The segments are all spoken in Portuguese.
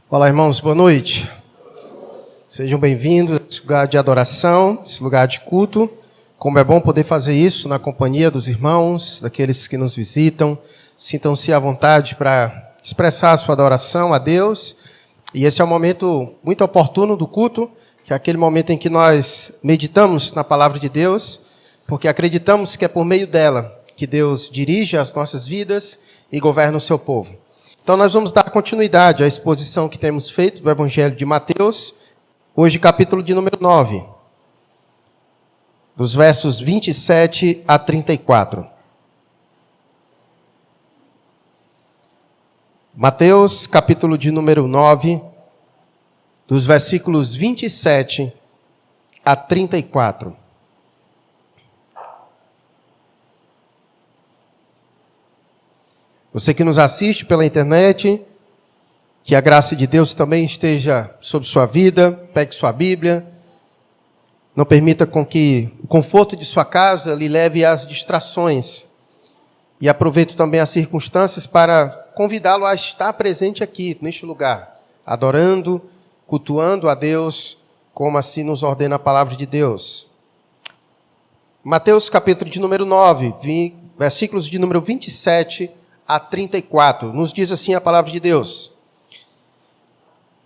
Olá, irmãos, boa noite. Sejam bem-vindos a esse lugar de adoração, esse lugar de culto. Como é bom poder fazer isso na companhia dos irmãos, daqueles que nos visitam. Sintam-se à vontade para expressar a sua adoração a Deus. E esse é um momento muito oportuno do culto, que é aquele momento em que nós meditamos na palavra de Deus, porque acreditamos que é por meio dela que Deus dirige as nossas vidas e governa o seu povo. Então nós vamos dar continuidade à exposição que temos feito do Evangelho de Mateus, hoje capítulo de número 9, dos versos 27 a 34. Mateus, capítulo de número 9, dos versículos 27 a 34. Você que nos assiste pela internet, que a graça de Deus também esteja sobre sua vida, pegue sua Bíblia, não permita com que o conforto de sua casa lhe leve às distrações. E aproveito também as circunstâncias para convidá-lo a estar presente aqui, neste lugar, adorando, cultuando a Deus, como assim nos ordena a palavra de Deus. Mateus capítulo de número 9, versículos de número 27 a 34, nos diz assim a palavra de Deus.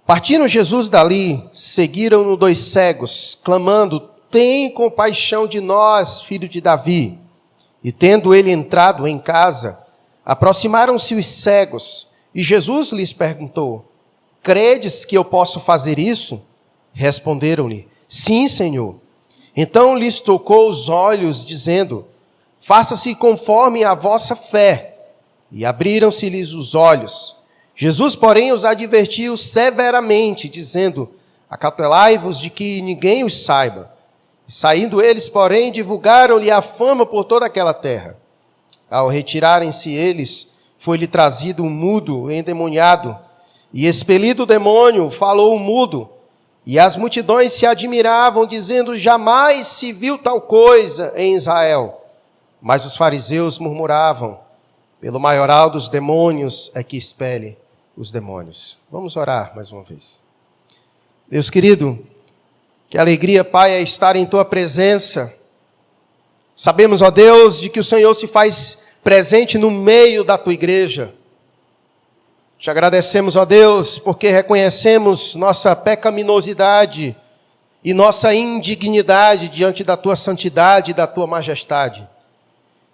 Partindo Jesus dali, seguiram-no 2 cegos, clamando: tem compaixão de nós, filho de Davi. E tendo ele entrado em casa, aproximaram-se os cegos, e Jesus lhes perguntou: credes que eu posso fazer isso? Responderam-lhe: sim, Senhor. Então lhes tocou os olhos, dizendo: faça-se conforme a vossa fé. E abriram-se-lhes os olhos. Jesus, porém, os advertiu severamente, dizendo: acautelai-vos de que ninguém os saiba. E saindo eles, porém, divulgaram-lhe a fama por toda aquela terra. Ao retirarem-se eles, foi-lhe trazido um mudo endemoniado, e expelido o demônio, falou o mudo. E as multidões se admiravam, dizendo: jamais se viu tal coisa em Israel. Mas os fariseus murmuravam: pelo maioral dos demônios é que expele os demônios. Vamos orar mais uma vez. Deus querido, que alegria, Pai, é estar em Tua presença. Sabemos, ó Deus, de que o Senhor se faz presente no meio da Tua igreja. Te agradecemos, ó Deus, porque reconhecemos nossa pecaminosidade e nossa indignidade diante da Tua santidade e da Tua majestade.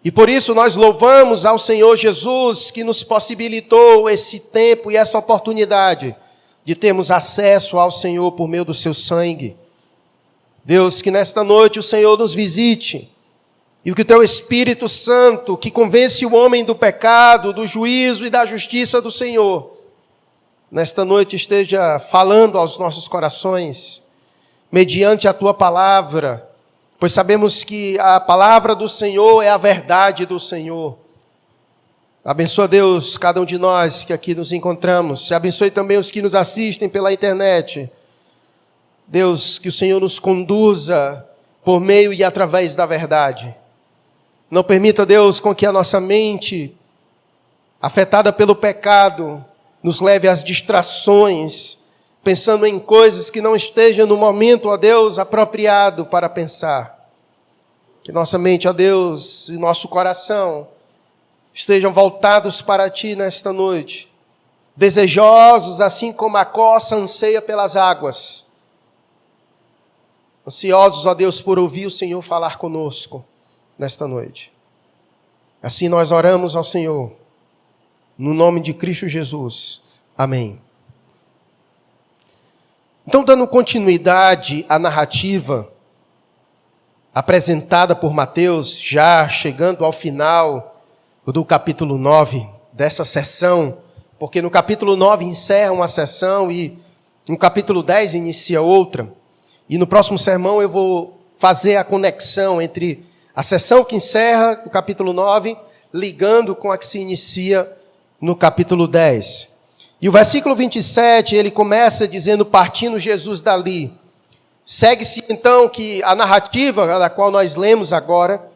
E por isso nós louvamos ao Senhor Jesus, que nos possibilitou esse tempo e essa oportunidade de termos acesso ao Senhor por meio do seu sangue. Deus, que nesta noite o Senhor nos visite, e que o teu Espírito Santo, que convence o homem do pecado, do juízo e da justiça do Senhor, nesta noite esteja falando aos nossos corações, mediante a tua palavra, pois sabemos que a palavra do Senhor é a verdade do Senhor. Abençoa, Deus, cada um de nós que aqui nos encontramos. Abençoe também os que nos assistem pela internet. Deus, que o Senhor nos conduza por meio e através da verdade. Não permita, Deus, com que a nossa mente, afetada pelo pecado, nos leve às distrações, pensando em coisas que não estejam no momento, ó Deus, apropriado para pensar. Que nossa mente, ó Deus, e nosso coração estejam voltados para Ti nesta noite, desejosos, assim como a corça anseia pelas águas, ansiosos, ó Deus, por ouvir o Senhor falar conosco nesta noite. Assim nós oramos ao Senhor, no nome de Cristo Jesus. Amém. Então, dando continuidade à narrativa apresentada por Mateus, já chegando ao final do capítulo 9 dessa sessão, porque no capítulo 9 encerra uma sessão e no capítulo 10 inicia outra, e no próximo sermão eu vou fazer a conexão entre a sessão que encerra o capítulo 9, ligando com a que se inicia no capítulo 10. E o versículo 27, ele começa dizendo: partindo Jesus dali. Segue-se então que a narrativa da qual nós lemos agora,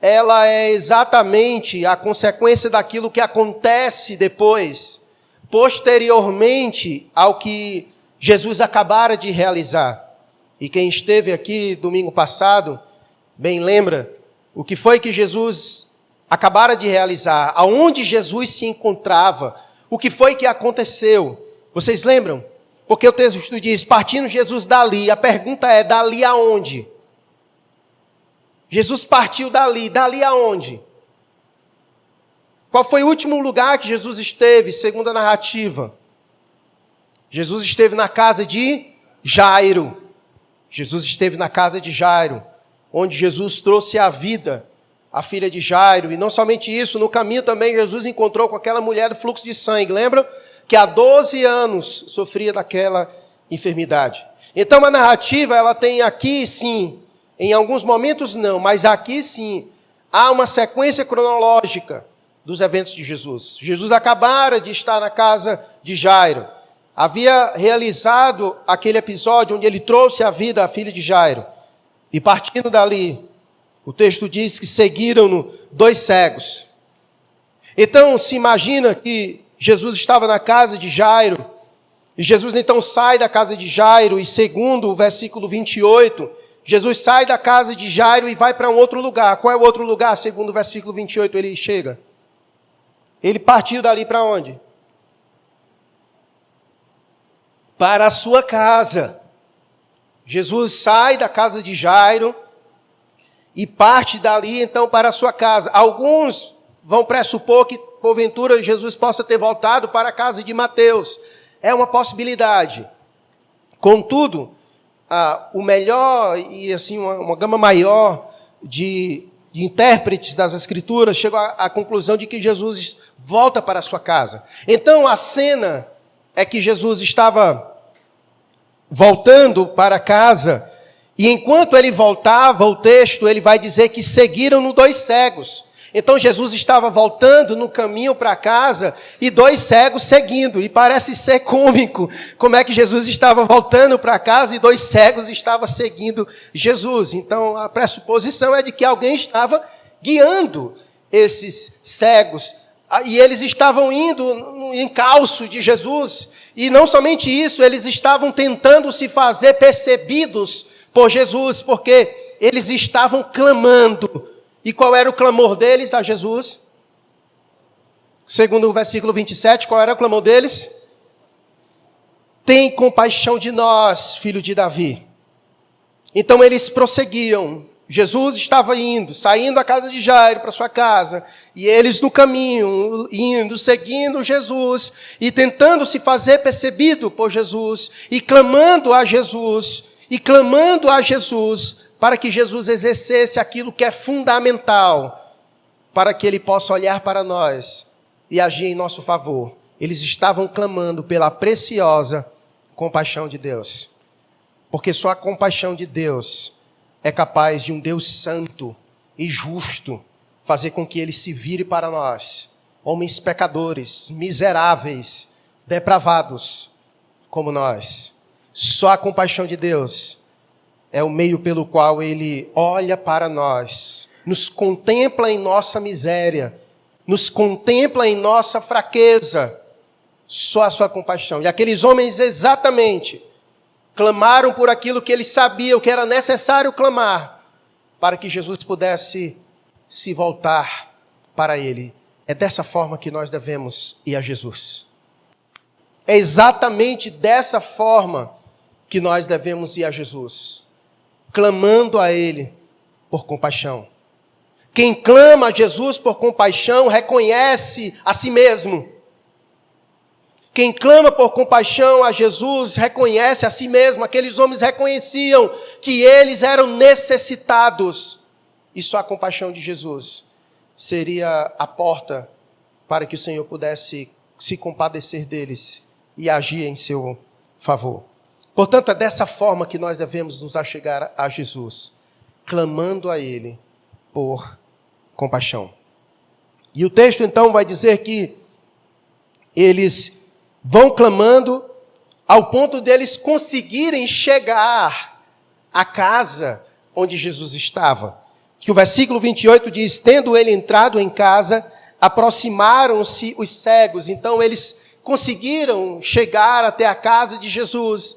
ela é exatamente a consequência daquilo que acontece depois, posteriormente ao que Jesus acabara de realizar. E quem esteve aqui domingo passado, bem lembra o que foi que Jesus acabara de realizar, aonde Jesus se encontrava, o que foi que aconteceu. Vocês lembram? Porque o texto diz, partindo Jesus dali, a pergunta é, dali aonde? Jesus partiu dali aonde? Qual foi o último lugar que Jesus esteve, segundo a narrativa? Jesus esteve na casa de Jairo. Jesus esteve na casa de Jairo, onde Jesus trouxe à vida a filha de Jairo. E não somente isso, no caminho também Jesus encontrou com aquela mulher do fluxo de sangue. Lembram? Que há 12 anos sofria daquela enfermidade. Então a narrativa, ela tem aqui sim, em alguns momentos não, mas aqui sim, há uma sequência cronológica dos eventos de Jesus. Jesus acabara de estar na casa de Jairo. Havia realizado aquele episódio onde ele trouxe à vida a filha de Jairo. E partindo dali, o texto diz que seguiram-no 2 cegos. Então se imagina que Jesus estava na casa de Jairo, e Jesus então sai da casa de Jairo, e segundo o versículo 28, Jesus sai da casa de Jairo e vai para um outro lugar. Qual é o outro lugar? Segundo o versículo 28, ele chega. Ele partiu dali para onde? Para a sua casa. Jesus sai da casa de Jairo e parte dali então para a sua casa. Alguns vão pressupor que porventura Jesus possa ter voltado para a casa de Mateus. É uma possibilidade. Contudo, o melhor e assim uma gama maior de intérpretes das Escrituras chegou à conclusão de que Jesus volta para a sua casa. Então a cena é que Jesus estava voltando para casa, e enquanto ele voltava, o texto ele vai dizer que seguiram-no 2 cegos. Então Jesus estava voltando no caminho para casa e 2 cegos seguindo. E parece ser cômico como é que Jesus estava voltando para casa e 2 cegos estavam seguindo Jesus. Então a pressuposição é de que alguém estava guiando esses cegos. E eles estavam indo no encalço de Jesus. E não somente isso, eles estavam tentando se fazer percebidos por Jesus, porque eles estavam clamando. E qual era o clamor deles a Jesus? Segundo o versículo 27, qual era o clamor deles? Tem compaixão de nós, filho de Davi. Então eles prosseguiam. Jesus estava saindo da casa de Jairo para sua casa, e eles no caminho, seguindo Jesus, e tentando se fazer percebido por Jesus, e clamando a Jesus, para que Jesus exercesse aquilo que é fundamental, para que Ele possa olhar para nós e agir em nosso favor. Eles estavam clamando pela preciosa compaixão de Deus, porque só a compaixão de Deus é capaz de um Deus santo e justo fazer com que Ele se vire para nós, homens pecadores, miseráveis, depravados como nós. Só a compaixão de Deus é o meio pelo qual Ele olha para nós, nos contempla em nossa miséria, nos contempla em nossa fraqueza. Só a sua compaixão. E aqueles homens exatamente clamaram por aquilo que eles sabiam que era necessário clamar, para que Jesus pudesse se voltar para Ele. É dessa forma que nós devemos ir a Jesus. É exatamente dessa forma que nós devemos ir a Jesus, clamando a Ele por compaixão. Quem clama a Jesus por compaixão reconhece a si mesmo. Quem clama por compaixão a Jesus reconhece a si mesmo. Aqueles homens reconheciam que eles eram necessitados. E só a compaixão de Jesus seria a porta para que o Senhor pudesse se compadecer deles e agir em seu favor. Portanto, é dessa forma que nós devemos nos achegar a Jesus, clamando a Ele por compaixão. E o texto então vai dizer que eles vão clamando ao ponto deles conseguirem chegar à casa onde Jesus estava. Que o versículo 28 diz, tendo ele entrado em casa, aproximaram-se os cegos. Então eles conseguiram chegar até a casa de Jesus.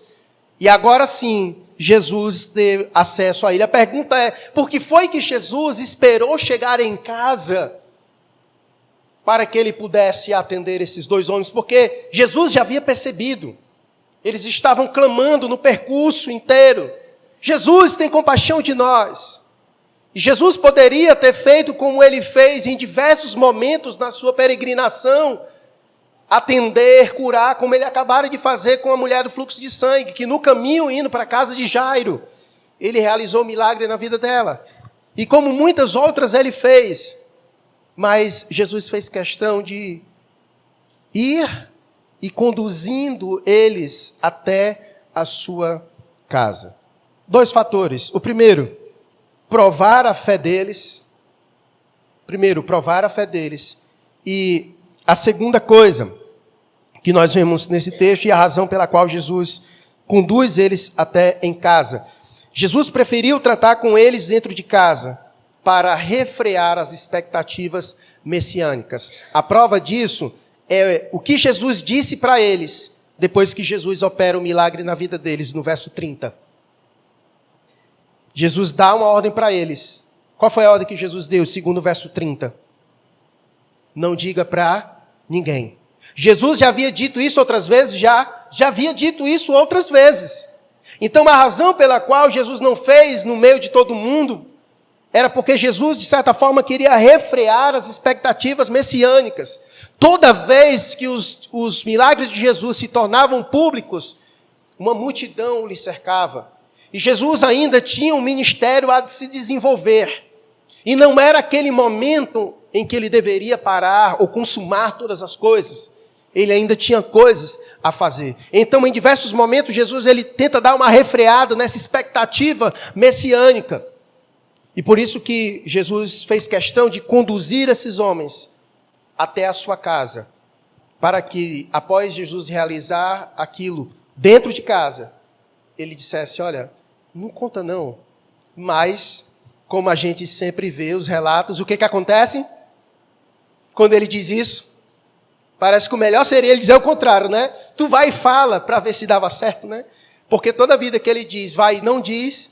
E agora sim, Jesus teve acesso a ele. A pergunta é, por que foi que Jesus esperou chegar em casa para que ele pudesse atender esses dois homens? Porque Jesus já havia percebido. Eles estavam clamando no percurso inteiro: Jesus, tem compaixão de nós. E Jesus poderia ter feito como ele fez em diversos momentos na sua peregrinação, atender, curar, como ele acabara de fazer com a mulher do fluxo de sangue, que no caminho indo para a casa de Jairo, ele realizou milagre na vida dela. E como muitas outras ele fez, mas Jesus fez questão de ir e conduzindo eles até a sua casa. 2 fatores. O primeiro, provar a fé deles. E a segunda coisa que nós vemos nesse texto, e a razão pela qual Jesus conduz eles até em casa. Jesus preferiu tratar com eles dentro de casa para refrear as expectativas messiânicas. A prova disso é o que Jesus disse para eles, depois que Jesus opera o milagre na vida deles, no verso 30. Jesus dá uma ordem para eles. Qual foi a ordem que Jesus deu, segundo o verso 30? Não diga para ninguém. Jesus já havia dito isso outras vezes? Já havia dito isso outras vezes. Então, a razão pela qual Jesus não fez no meio de todo mundo era porque Jesus, de certa forma, queria refrear as expectativas messiânicas. Toda vez que os milagres de Jesus se tornavam públicos, uma multidão lhe cercava. E Jesus ainda tinha um ministério a se desenvolver. E não era aquele momento em que ele deveria parar ou consumar todas as coisas. Ele ainda tinha coisas a fazer. Então, em diversos momentos, Jesus ele tenta dar uma refreada nessa expectativa messiânica. E por isso que Jesus fez questão de conduzir esses homens até a sua casa, para que, após Jesus realizar aquilo dentro de casa, ele dissesse: olha, não conta não. Mas, como a gente sempre vê os relatos, o que acontece? Quando ele diz isso, parece que o melhor seria ele dizer o contrário, né? Tu vai e fala para ver se dava certo, né? Porque toda vida que ele diz, vai e não diz,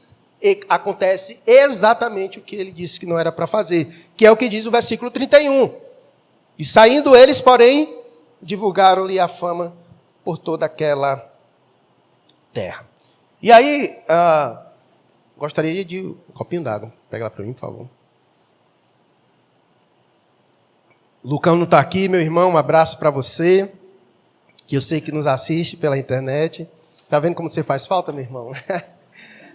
acontece exatamente o que ele disse que não era para fazer, que é o que diz o versículo 31. E saindo eles, porém, divulgaram-lhe a fama por toda aquela terra. E aí, gostaria de um copinho d'água. Pega lá para mim, por favor. Lucão não está aqui, meu irmão, um abraço para você, que eu sei que nos assiste pela internet. Está vendo como você faz falta, meu irmão?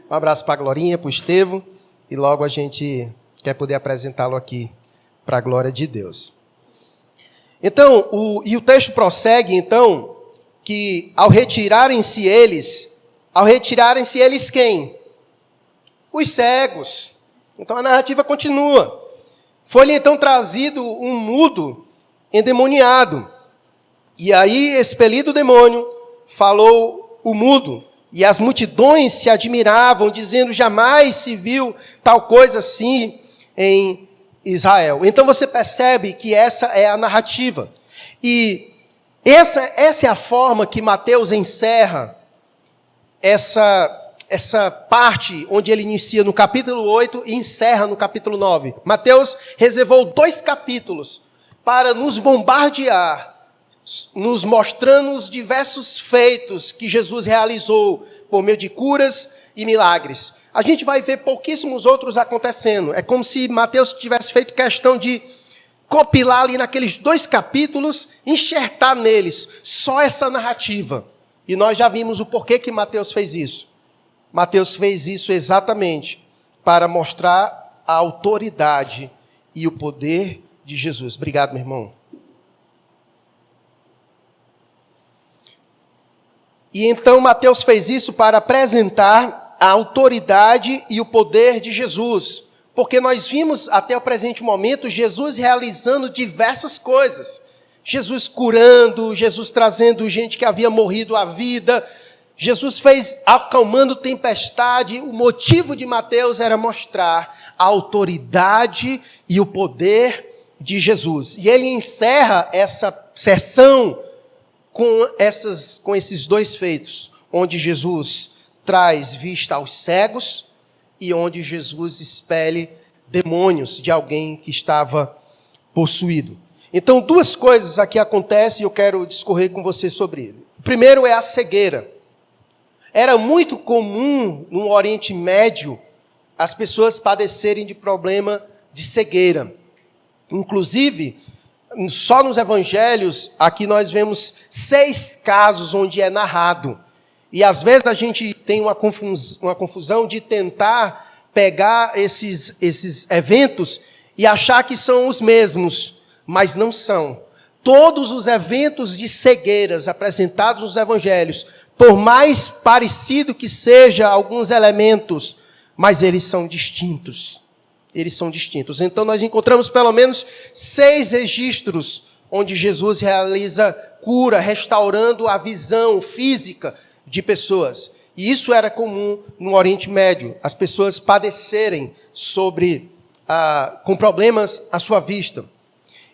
Um abraço para a Glorinha, para o Estevão, e logo a gente quer poder apresentá-lo aqui para a glória de Deus. Então, o texto prossegue, então, que ao retirarem-se eles quem? Os cegos. Então a narrativa continua. Foi-lhe então trazido um mudo endemoniado. E aí, expelido o demônio, falou o mudo. E as multidões se admiravam, dizendo: jamais se viu tal coisa assim em Israel. Então você percebe que essa é a narrativa. E essa é a forma que Mateus encerra essa parte onde ele inicia no capítulo 8 e encerra no capítulo 9. Mateus reservou 2 capítulos para nos bombardear, nos mostrando os diversos feitos que Jesus realizou por meio de curas e milagres. A gente vai ver pouquíssimos outros acontecendo. É como se Mateus tivesse feito questão de compilar ali naqueles 2 capítulos, enxertar neles só essa narrativa. E nós já vimos o porquê que Mateus fez isso. Mateus fez isso exatamente para mostrar a autoridade e o poder de Jesus. Obrigado, meu irmão. E então Mateus fez isso para apresentar a autoridade e o poder de Jesus. Porque nós vimos até o presente momento Jesus realizando diversas coisas. Jesus curando, Jesus trazendo gente que havia morrido à vida. Jesus fez acalmando tempestade. O motivo de Mateus era mostrar a autoridade e o poder de Jesus. E ele encerra essa sessão com esses dois feitos, onde Jesus traz vista aos cegos e onde Jesus expele demônios de alguém que estava possuído. Então, duas coisas aqui acontecem e eu quero discorrer com você sobre ele. O primeiro é a cegueira. Era muito comum no Oriente Médio as pessoas padecerem de problema de cegueira. Inclusive, só nos evangelhos, aqui nós vemos 6 casos onde é narrado. E às vezes a gente tem uma confusão de tentar pegar esses eventos e achar que são os mesmos, mas não são. Todos os eventos de cegueiras apresentados nos evangelhos, por mais parecido que sejam alguns elementos, mas eles são distintos. Eles são distintos. Então nós encontramos pelo menos 6 registros onde Jesus realiza cura, restaurando a visão física de pessoas. E isso era comum no Oriente Médio, as pessoas padecerem com problemas à sua vista.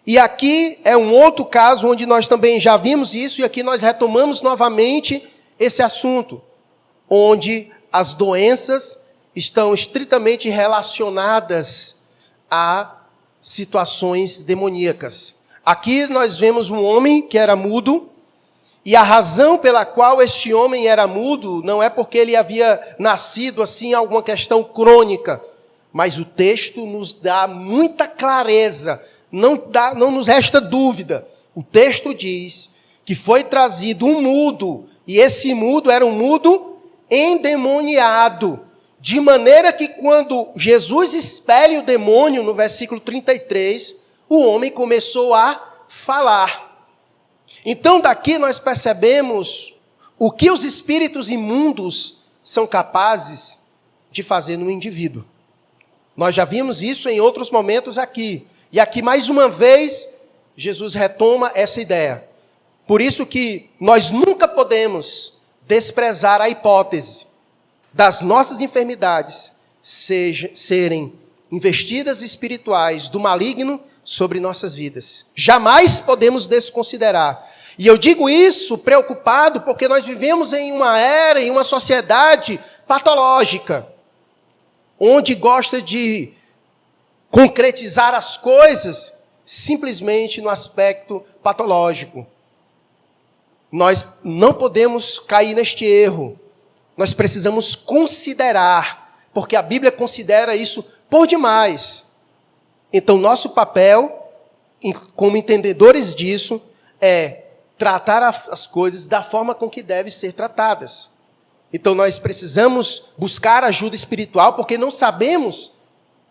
E aqui é um outro caso onde nós também já vimos isso, e aqui nós retomamos novamente esse assunto, onde as doenças estão estritamente relacionadas a situações demoníacas. Aqui nós vemos um homem que era mudo, e a razão pela qual este homem era mudo não é porque ele havia nascido assim, alguma questão crônica, mas o texto nos dá muita clareza, não nos resta dúvida. O texto diz que foi trazido um mudo, e esse mudo era um mudo endemoniado, de maneira que quando Jesus expele o demônio, no versículo 33, o homem começou a falar. Então daqui nós percebemos o que os espíritos imundos são capazes de fazer no indivíduo. Nós já vimos isso em outros momentos aqui. E aqui mais uma vez, Jesus retoma essa ideia. Por isso que nós nunca podemos desprezar a hipótese das nossas enfermidades serem investidas espirituais do maligno sobre nossas vidas. Jamais podemos desconsiderar. E eu digo isso preocupado porque nós vivemos em uma era, em uma sociedade patológica, onde gosta de concretizar as coisas simplesmente no aspecto patológico. Nós não podemos cair neste erro. Nós precisamos considerar, porque a Bíblia considera isso por demais. Então, nosso papel, como entendedores disso, é tratar as coisas da forma com que devem ser tratadas. Então, nós precisamos buscar ajuda espiritual, porque não sabemos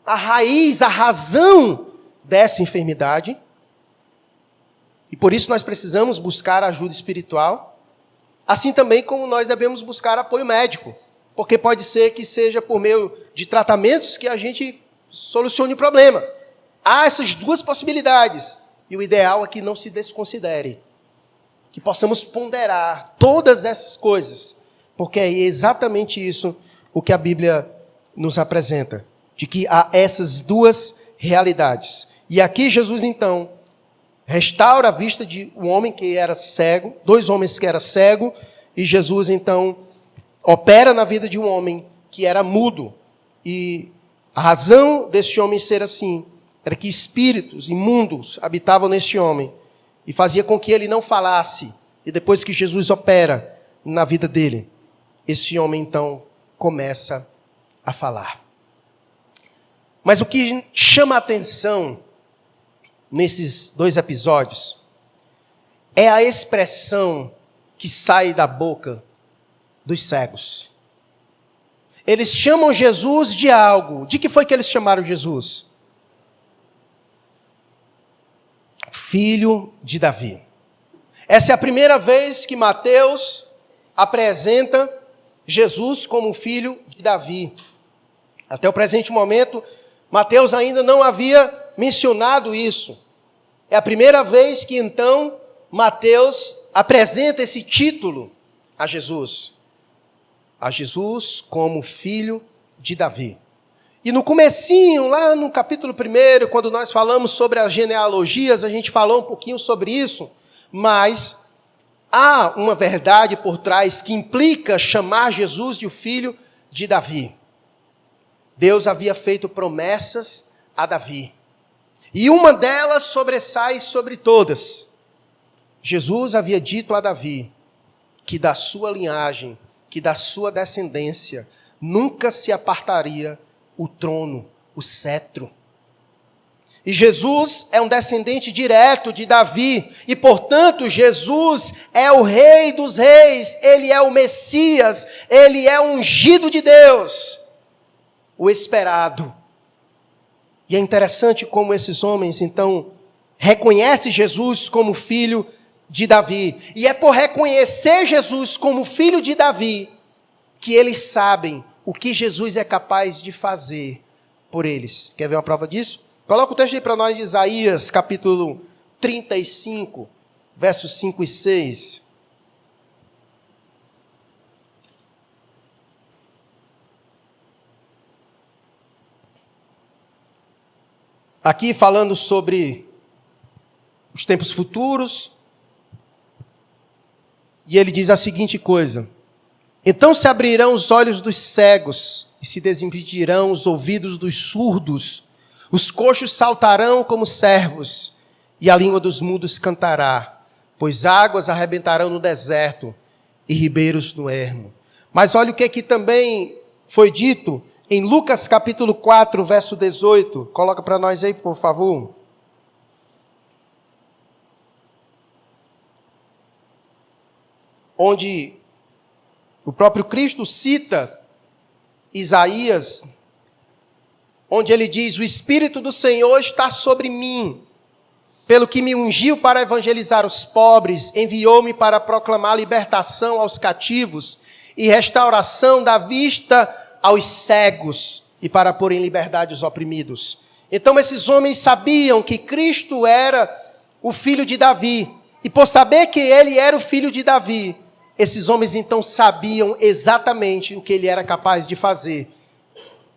a raiz, a razão dessa enfermidade. E por isso nós precisamos buscar ajuda espiritual, assim também como nós devemos buscar apoio médico, porque pode ser que seja por meio de tratamentos que a gente solucione o problema. Há essas duas possibilidades, e o ideal é que não se desconsidere, que possamos ponderar todas essas coisas, porque é exatamente isso o que a Bíblia nos apresenta, de que há essas duas realidades. E aqui Jesus, então, restaura a vista de um homem que era cego, 2 homens que eram cegos, e Jesus, então, opera na vida de um homem que era mudo. E a razão desse homem ser assim era que espíritos imundos habitavam nesse homem e fazia com que ele não falasse. E depois que Jesus opera na vida dele, esse homem, então, começa a falar. Mas o que chama a atenção nesses 2 episódios é a expressão que sai da boca dos cegos. Eles chamam Jesus de algo. De que foi que eles chamaram Jesus? Filho de Davi. Essa é a primeira vez que Mateus apresenta Jesus como filho de Davi. Até o presente momento, Mateus ainda não havia mencionado isso. É a primeira vez que, então, Mateus apresenta esse título a Jesus. A Jesus como filho de Davi. E no comecinho, lá no capítulo 1, quando nós falamos sobre as genealogias, a gente falou um pouquinho sobre isso, mas há uma verdade por trás que implica chamar Jesus de o filho de Davi. Deus havia feito promessas a Davi. E uma delas sobressai sobre todas. Jesus havia dito a Davi que da sua linhagem, que da sua descendência, nunca se apartaria o trono, o cetro. E Jesus é um descendente direto de Davi, e portanto Jesus é o Rei dos Reis, Ele é o Messias, Ele é o ungido de Deus, o esperado. E é interessante como esses homens então reconhecem Jesus como filho de Davi, e é por reconhecer Jesus como filho de Davi, que eles sabem o que Jesus é capaz de fazer por eles. Quer ver uma prova disso? Coloca o texto aí para nós de Isaías, capítulo 35, versos 5 e 6. Aqui falando sobre os tempos futuros, e ele diz a seguinte coisa: então se abrirão os olhos dos cegos, e se desimpedirão os ouvidos dos surdos, os coxos saltarão como servos, e a língua dos mudos cantará, pois águas arrebentarão no deserto, e ribeiros no ermo. Mas olha o que aqui também foi dito, em Lucas capítulo 4, verso 18, coloca para nós aí, por favor. Onde o próprio Cristo cita Isaías, onde ele diz: o Espírito do Senhor está sobre mim, pelo que me ungiu para evangelizar os pobres, enviou-me para proclamar libertação aos cativos e restauração da vista aos cegos, e para pôr em liberdade os oprimidos. Então esses homens sabiam que Cristo era o filho de Davi, e por saber que ele era o filho de Davi, esses homens então sabiam exatamente o que ele era capaz de fazer.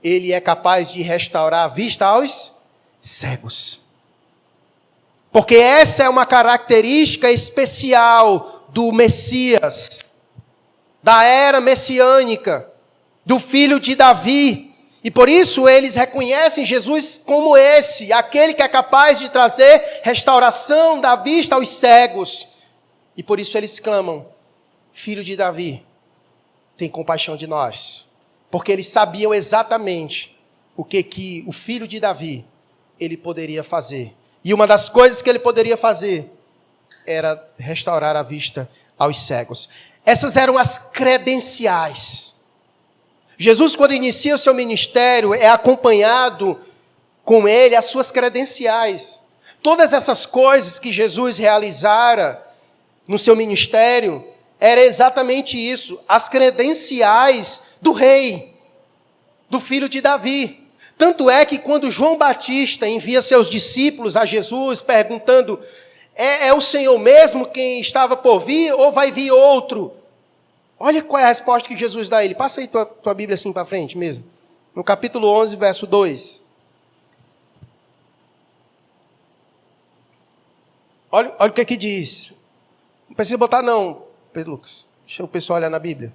Ele é capaz de restaurar a vista aos cegos. Porque essa é uma característica especial do Messias, da era messiânica, do filho de Davi. E por isso eles reconhecem Jesus como esse, aquele que é capaz de trazer restauração da vista aos cegos. E por isso eles clamam: filho de Davi, tem compaixão de nós. Porque eles sabiam exatamente o que o filho de Davi, ele poderia fazer. E uma das coisas que ele poderia fazer era restaurar a vista aos cegos. Essas eram as credenciais. Jesus, quando inicia o seu ministério, é acompanhado com ele as suas credenciais. Todas essas coisas que Jesus realizara no seu ministério, era exatamente isso, as credenciais do rei, do filho de Davi. Tanto é que quando João Batista envia seus discípulos a Jesus, perguntando: é o Senhor mesmo quem estava por vir, ou vai vir outro? Olha qual é a resposta que Jesus dá a ele. Passa aí tua Bíblia assim para frente mesmo. No capítulo 11, verso 2. Olha o que aqui diz. Não precisa botar não, Pedro Lucas. Deixa o pessoal olhar na Bíblia.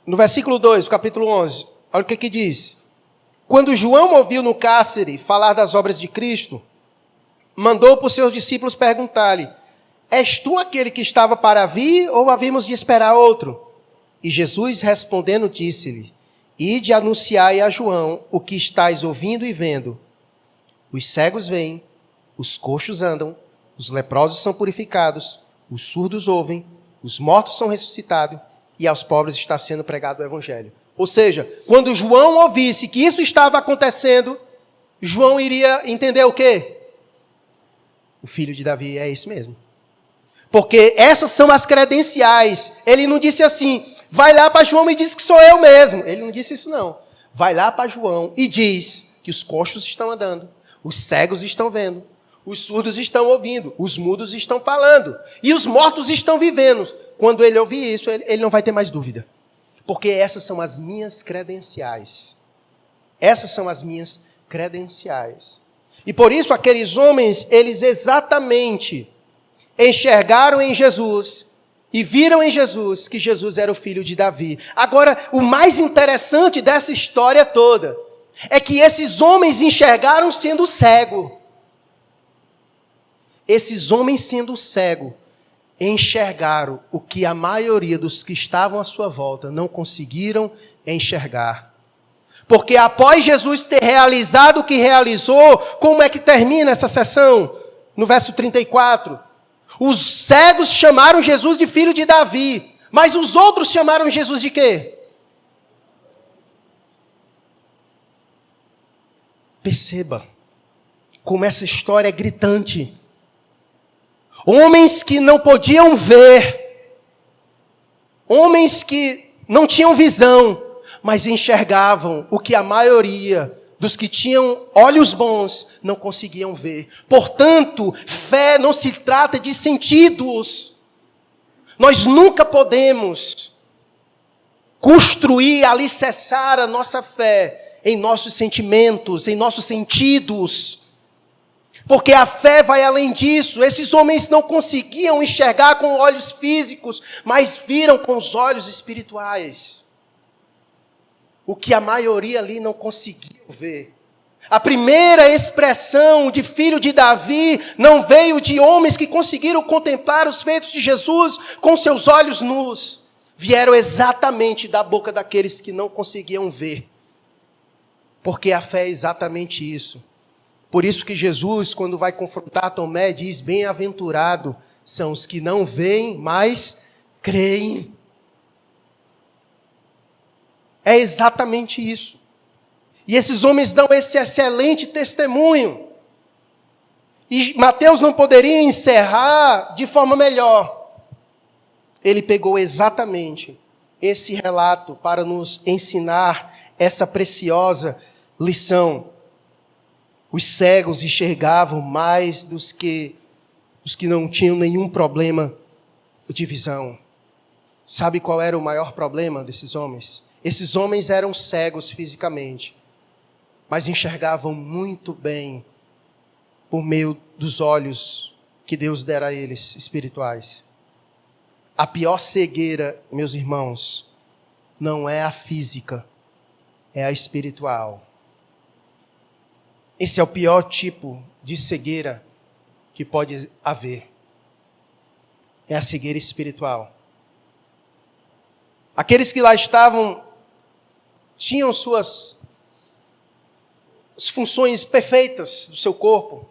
No versículo 2, do capítulo 11. Olha o que aqui diz. Quando João ouviu no cárcere falar das obras de Cristo, mandou para os seus discípulos perguntar-lhe: és tu aquele que estava para vir, ou havíamos de esperar outro? E Jesus respondendo disse-lhe: ide anunciai a João o que estáis ouvindo e vendo. Os cegos veem, os coxos andam, os leprosos são purificados, os surdos ouvem, os mortos são ressuscitados, e aos pobres está sendo pregado o evangelho. Ou seja, quando João ouvisse que isso estava acontecendo, João iria entender o quê? O filho de Davi é esse mesmo. Porque essas são as credenciais. Ele não disse assim: vai lá para João e diz que sou eu mesmo. Ele não disse isso não. Vai lá para João e diz que os coxos estão andando, os cegos estão vendo, os surdos estão ouvindo, os mudos estão falando, e os mortos estão vivendo. Quando ele ouvir isso, ele não vai ter mais dúvida. Porque essas são as minhas credenciais. Essas são as minhas credenciais. E por isso aqueles homens, eles exatamente enxergaram em Jesus e viram em Jesus que Jesus era o filho de Davi. Agora, o mais interessante dessa história toda é que esses homens enxergaram sendo cego. Esses homens sendo cego, enxergaram o que a maioria dos que estavam à sua volta não conseguiram enxergar. Porque após Jesus ter realizado o que realizou, como é que termina essa sessão? No verso 34. Os cegos chamaram Jesus de filho de Davi, mas os outros chamaram Jesus de quê? Perceba como essa história é gritante. Homens que não podiam ver, homens que não tinham visão, mas enxergavam o que a maioria dos que tinham olhos bons não conseguiam ver. Portanto, fé não se trata de sentidos. Nós nunca podemos construir, alicerçar a nossa fé em nossos sentimentos, em nossos sentidos. Porque a fé vai além disso. Esses homens não conseguiam enxergar com olhos físicos, mas viram com os olhos espirituais. O que a maioria ali não conseguia ver. A primeira expressão de filho de Davi não veio de homens que conseguiram contemplar os feitos de Jesus com seus olhos nus. Vieram exatamente da boca daqueles que não conseguiam ver. Porque a fé é exatamente isso. Por isso que Jesus, quando vai confrontar Tomé, diz: bem-aventurado são os que não veem, mas creem. É exatamente isso. E esses homens dão esse excelente testemunho. E Mateus não poderia encerrar de forma melhor. Ele pegou exatamente esse relato para nos ensinar essa preciosa lição. Os cegos enxergavam mais dos que os que não tinham nenhum problema de visão. Sabe qual era o maior problema desses homens? Esses homens eram cegos fisicamente, mas enxergavam muito bem por meio dos olhos que Deus dera a eles, espirituais. A pior cegueira, meus irmãos, não é a física, é a espiritual. Esse é o pior tipo de cegueira que pode haver. É a cegueira espiritual. Aqueles que lá estavam tinham suas funções perfeitas do seu corpo,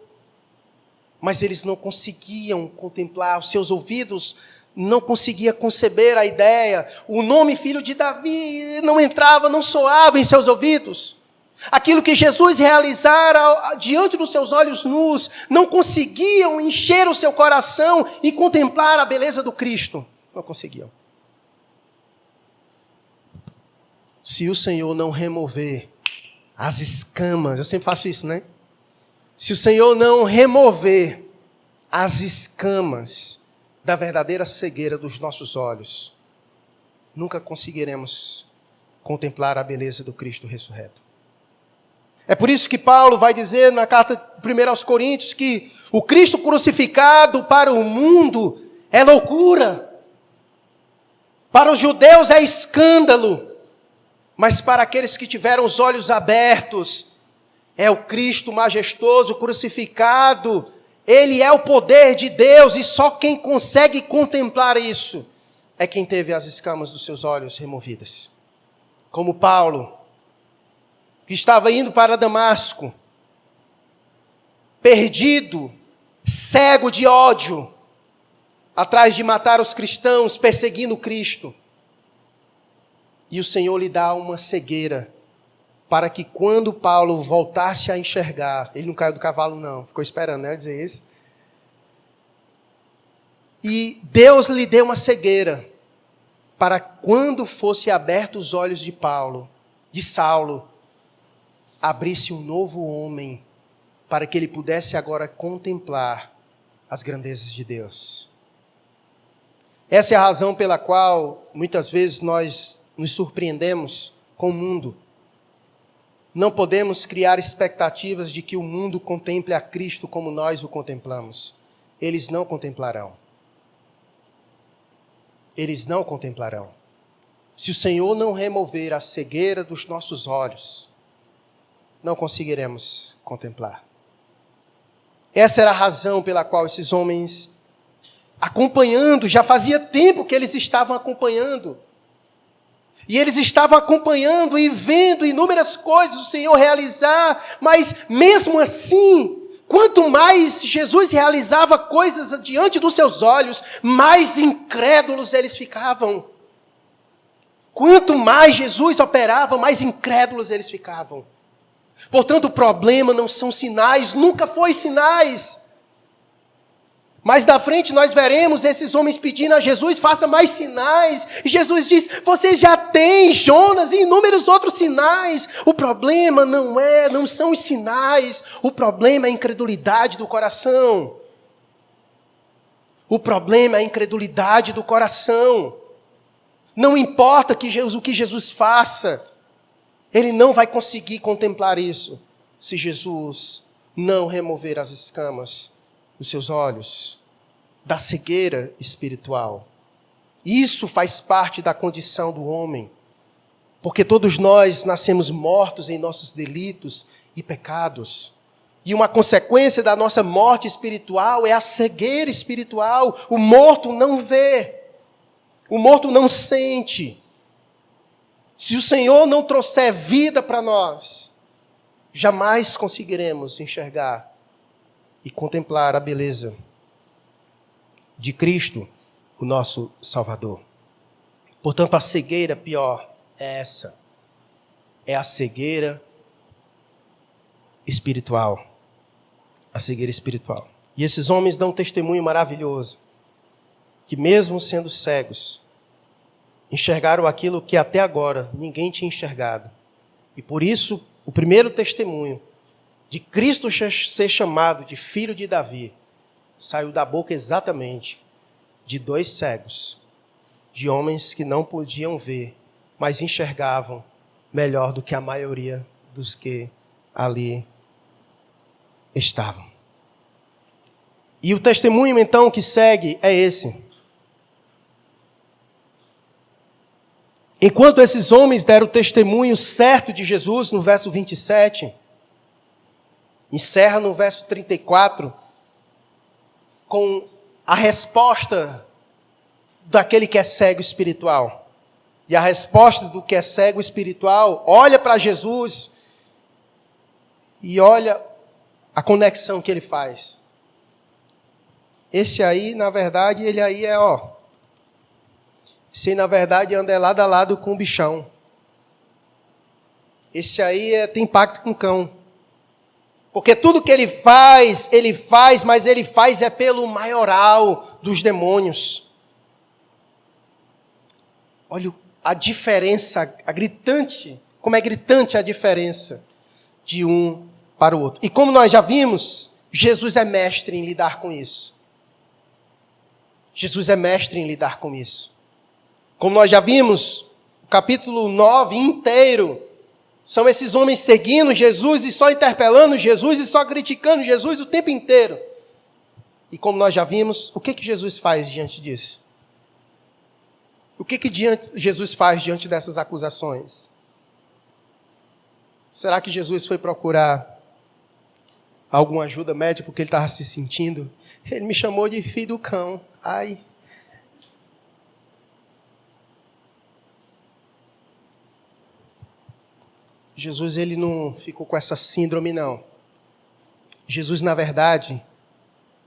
mas eles não conseguiam contemplar, os seus ouvidos não conseguiam conceber a ideia, o nome filho de Davi não entrava, não soava em seus ouvidos. Aquilo que Jesus realizara diante dos seus olhos nus, não conseguiam encher o seu coração e contemplar a beleza do Cristo. Não conseguiam. Se o Senhor não remover as escamas, eu sempre faço isso, né? Se o Senhor não remover as escamas da verdadeira cegueira dos nossos olhos, nunca conseguiremos contemplar a beleza do Cristo ressurreto. É por isso que Paulo vai dizer na carta 1 aos Coríntios que o Cristo crucificado para o mundo é loucura. Para os judeus é escândalo. Mas para aqueles que tiveram os olhos abertos, é o Cristo majestoso, crucificado. Ele é o poder de Deus e só quem consegue contemplar isso é quem teve as escamas dos seus olhos removidas. Como Paulo, que estava indo para Damasco, perdido, cego de ódio, atrás de matar os cristãos, perseguindo Cristo. E o Senhor lhe dá uma cegueira, para que quando Paulo voltasse a enxergar, ele não caiu do cavalo não, ficou esperando, né, dizer isso. E Deus lhe deu uma cegueira, para quando fosse abertos os olhos de Paulo, de Saulo, abrisse um novo homem, para que ele pudesse agora contemplar as grandezas de Deus. Essa é a razão pela qual, muitas vezes, nós nos surpreendemos com o mundo. Não podemos criar expectativas de que o mundo contemple a Cristo como nós o contemplamos. Eles não contemplarão. Eles não contemplarão. Se o Senhor não remover a cegueira dos nossos olhos, não conseguiremos contemplar. Essa era a razão pela qual esses homens, acompanhando, já fazia tempo que eles estavam acompanhando. E eles estavam acompanhando e vendo inúmeras coisas o Senhor realizar, mas mesmo assim, quanto mais Jesus realizava coisas diante dos seus olhos, mais incrédulos eles ficavam. Quanto mais Jesus operava, mais incrédulos eles ficavam. Portanto, o problema não são sinais, nunca foi sinais. Mais da frente nós veremos esses homens pedindo a Jesus, faça mais sinais. E Jesus diz, vocês já têm Jonas e inúmeros outros sinais. O problema não são os sinais, o problema é a incredulidade do coração. O problema é a incredulidade do coração. Não importa o que Jesus faça, ele não vai conseguir contemplar isso se Jesus não remover as escamas dos seus olhos, da cegueira espiritual. Isso faz parte da condição do homem, porque todos nós nascemos mortos em nossos delitos e pecados. E uma consequência da nossa morte espiritual é a cegueira espiritual. O morto não vê, o morto não sente. Se o Senhor não trouxer vida para nós, jamais conseguiremos enxergar e contemplar a beleza de Cristo, o nosso Salvador. Portanto, a cegueira pior é essa. É a cegueira espiritual. A cegueira espiritual. E esses homens dão um testemunho maravilhoso, que mesmo sendo cegos, enxergaram aquilo que até agora ninguém tinha enxergado. E por isso, o primeiro testemunho de Cristo ser chamado de filho de Davi, saiu da boca exatamente de dois cegos, de homens que não podiam ver, mas enxergavam melhor do que a maioria dos que ali estavam. E o testemunho então que segue é esse. Enquanto esses homens deram o testemunho certo de Jesus, no verso 27, encerra no verso 34, com a resposta daquele que é cego espiritual. E a resposta do que é cego espiritual olha para Jesus e olha a conexão que ele faz. Esse aí, na verdade, ele aí é, esse aí, na verdade, anda lado a lado com o bichão. Esse aí tem pacto com o cão. Porque tudo que ele faz, mas ele faz é pelo maioral dos demônios. Olha a diferença, como é gritante a diferença de um para o outro. E como nós já vimos, Jesus é mestre em lidar com isso. Jesus é mestre em lidar com isso. Como nós já vimos, o capítulo 9 inteiro, são esses homens seguindo Jesus e só interpelando Jesus e só criticando Jesus o tempo inteiro. E como nós já vimos, o que Jesus faz diante disso? O que Jesus faz diante dessas acusações? Será que Jesus foi procurar alguma ajuda médica porque ele estava se sentindo? Ele me chamou de filho do cão. Ai. Jesus, ele não ficou com essa síndrome, não. Jesus, na verdade,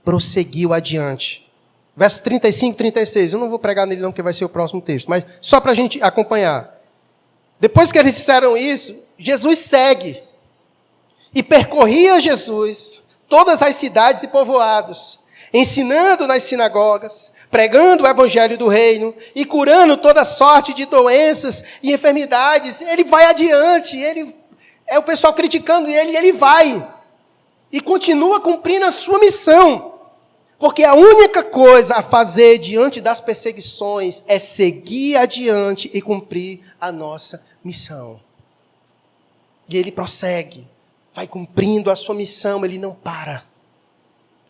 prosseguiu adiante. Verso 35 e 36. Eu não vou pregar nele não, porque vai ser o próximo texto. Mas só para a gente acompanhar. Depois que eles disseram isso, Jesus segue. E percorria Jesus todas as cidades e povoados, ensinando nas sinagogas, pregando o evangelho do reino e curando toda sorte de doenças e enfermidades. Ele vai adiante, o pessoal criticando ele, e ele vai. E continua cumprindo a sua missão. Porque a única coisa a fazer diante das perseguições é seguir adiante e cumprir a nossa missão. E ele prossegue, vai cumprindo a sua missão, ele não para.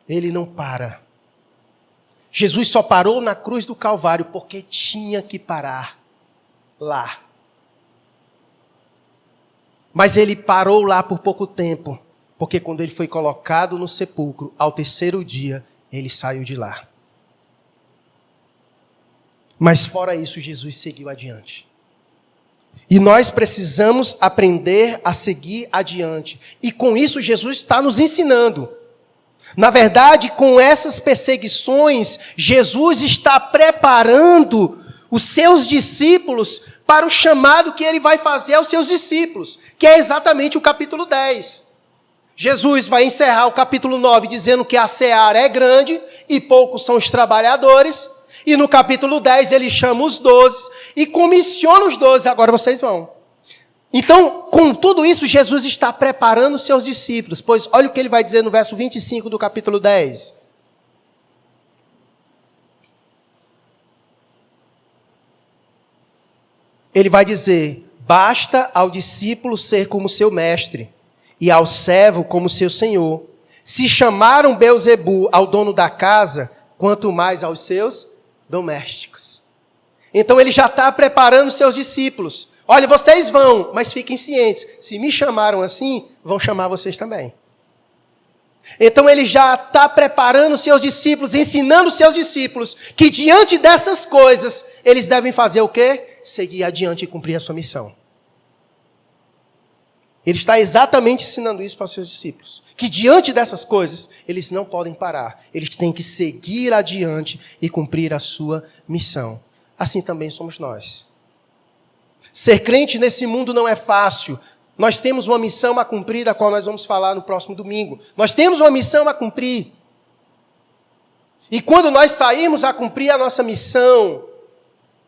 Ele não para. Jesus só parou na cruz do Calvário porque tinha que parar lá. Mas ele parou lá por pouco tempo, porque quando ele foi colocado no sepulcro, ao terceiro dia, ele saiu de lá. Mas fora isso, Jesus seguiu adiante. E nós precisamos aprender a seguir adiante. E com isso, Jesus está nos ensinando. Na verdade, com essas perseguições, Jesus está preparando os seus discípulos para o chamado que ele vai fazer aos seus discípulos, que é exatamente o capítulo 10. Jesus vai encerrar o capítulo 9 dizendo que a seara é grande e poucos são os trabalhadores. E no capítulo 10 ele chama os 12 e comissiona os 12, agora vocês vão. Então, com tudo isso, Jesus está preparando os seus discípulos, pois olha o que ele vai dizer no verso 25 do capítulo 10. Ele vai dizer: basta ao discípulo ser como seu mestre, e ao servo como seu senhor. Se chamaram Beelzebu ao dono da casa, quanto mais aos seus domésticos. Então ele já está preparando os seus discípulos. Olha, vocês vão, mas fiquem cientes. Se me chamaram assim, vão chamar vocês também. Então ele já está preparando os seus discípulos, ensinando os seus discípulos que diante dessas coisas, eles devem fazer o quê? Seguir adiante e cumprir a sua missão. Ele está exatamente ensinando isso para os seus discípulos. Que diante dessas coisas, eles não podem parar. Eles têm que seguir adiante e cumprir a sua missão. Assim também somos nós. Ser crente nesse mundo não é fácil. Nós temos uma missão a cumprir, da qual nós vamos falar no próximo domingo. Nós temos uma missão a cumprir. E quando nós sairmos a cumprir a nossa missão,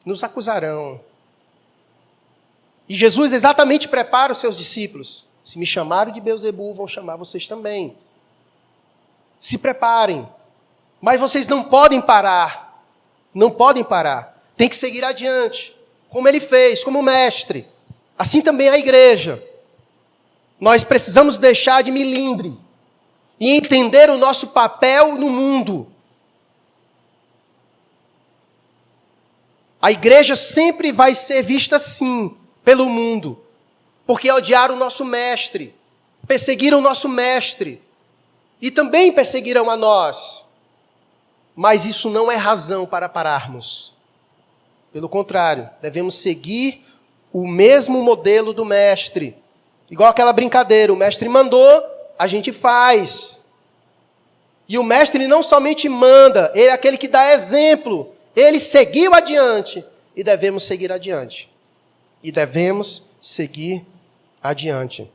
nos acusarão. E Jesus exatamente prepara os seus discípulos. Se me chamaram de Beelzebu, vão chamar vocês também. Se preparem. Mas vocês não podem parar. Não podem parar. Tem que seguir adiante. Como ele fez, como mestre. Assim também a igreja. Nós precisamos deixar de milindre e entender o nosso papel no mundo. A igreja sempre vai ser vista assim pelo mundo, porque odiaram o nosso mestre, perseguiram o nosso mestre e também perseguiram a nós. Mas isso não é razão para pararmos. Pelo contrário, devemos seguir o mesmo modelo do mestre. Igual aquela brincadeira, o mestre mandou, a gente faz. E o mestre não somente manda, ele é aquele que dá exemplo. Ele seguiu adiante e devemos seguir adiante. E devemos seguir adiante.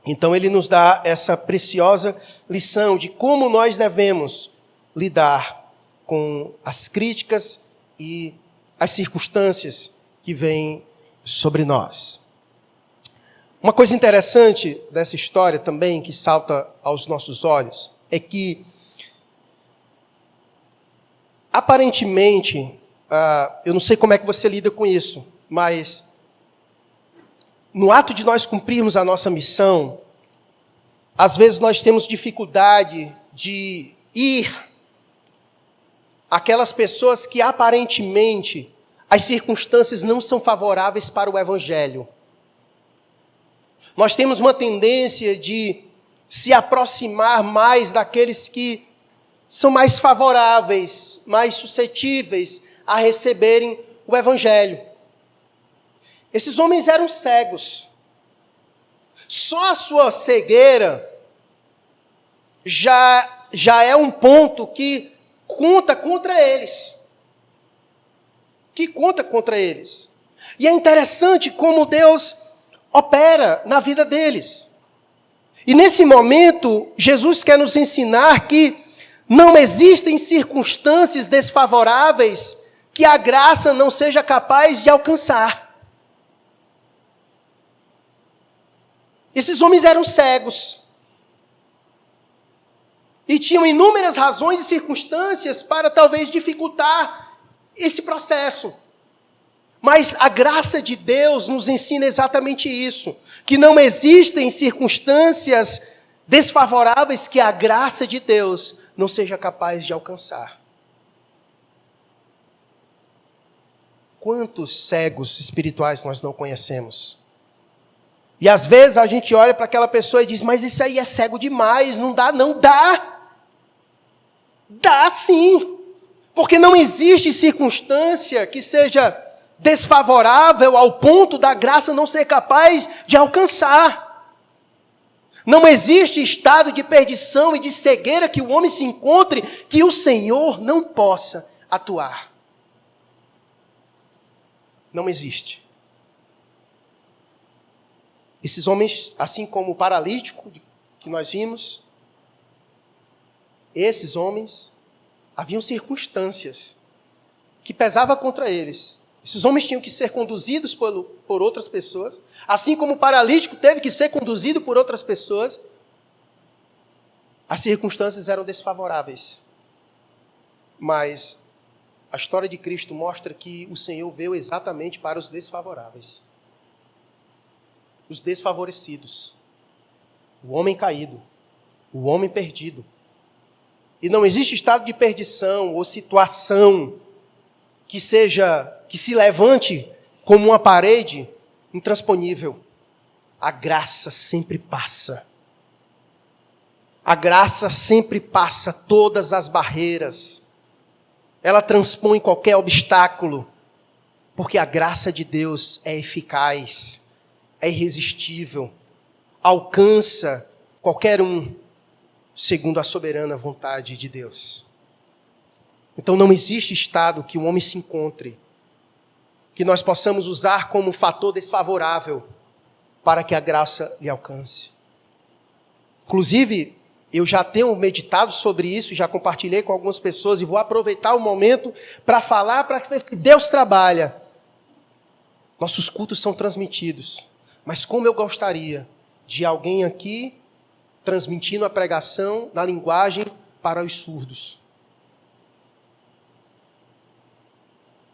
Então ele nos dá essa preciosa lição de como nós devemos lidar com as críticas e as circunstâncias que vêm sobre nós. Uma coisa interessante dessa história também, que salta aos nossos olhos, é que aparentemente, eu não sei como é que você lida com isso, mas no ato de nós cumprirmos a nossa missão, às vezes nós temos dificuldade de ir àquelas pessoas que aparentemente as circunstâncias não são favoráveis para o Evangelho. Nós temos uma tendência de se aproximar mais daqueles que são mais favoráveis, mais suscetíveis a receberem o Evangelho. Esses homens eram cegos. Só a sua cegueira já é um ponto que conta contra eles. Que conta contra eles. E é interessante como Deus opera na vida deles. E nesse momento, Jesus quer nos ensinar que não existem circunstâncias desfavoráveis que a graça não seja capaz de alcançar. Esses homens eram cegos. E tinham inúmeras razões e circunstâncias para talvez dificultar esse processo. Mas a graça de Deus nos ensina exatamente isso, que não existem circunstâncias desfavoráveis que a graça de Deus não seja capaz de alcançar. Quantos cegos espirituais nós não conhecemos? E às vezes a gente olha para aquela pessoa e diz, mas isso aí é cego demais, não dá, não dá. Dá sim, porque não existe circunstância que seja desfavorável ao ponto da graça não ser capaz de alcançar. Não existe estado de perdição e de cegueira que o homem se encontre que o Senhor não possa atuar. Não existe. Esses homens, assim como o paralítico que nós vimos, esses homens, haviam circunstâncias que pesavam contra eles. Esses homens tinham que ser conduzidos por outras pessoas, assim como o paralítico teve que ser conduzido por outras pessoas. As circunstâncias eram desfavoráveis. Mas a história de Cristo mostra que o Senhor veio exatamente para os desfavoráveis. Os desfavorecidos. O homem caído. O homem perdido. E não existe estado de perdição ou situação que se levante como uma parede intransponível. A graça sempre passa. A graça sempre passa todas as barreiras. Ela transpõe qualquer obstáculo, porque a graça de Deus é eficaz, é irresistível, alcança qualquer um, segundo a soberana vontade de Deus. Então não existe estado que o homem se encontre, que nós possamos usar como fator desfavorável para que a graça lhe alcance. Inclusive, eu já tenho meditado sobre isso, já compartilhei com algumas pessoas e vou aproveitar o momento para falar, para ver se Deus trabalha. Nossos cultos são transmitidos, mas como eu gostaria de alguém aqui transmitindo a pregação na linguagem para os surdos.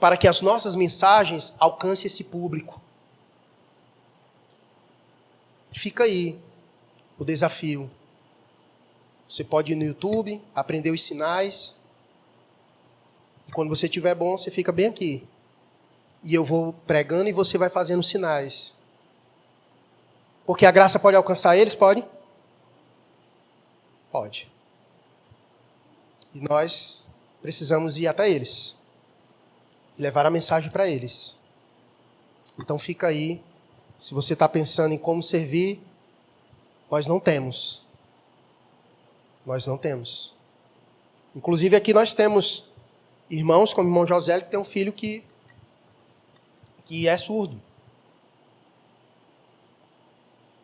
Para que as nossas mensagens alcancem esse público. Fica aí o desafio. Você pode ir no YouTube, aprender os sinais. E quando você estiver bom, você fica bem aqui. E eu vou pregando e você vai fazendo sinais. Porque a graça pode alcançar eles? Pode? Pode. E nós precisamos ir até eles. E levar a mensagem para eles. Então fica aí. Se você está pensando em como servir, nós não temos. Nós não temos. Inclusive aqui nós temos irmãos, como o irmão José, que tem um filho que é surdo.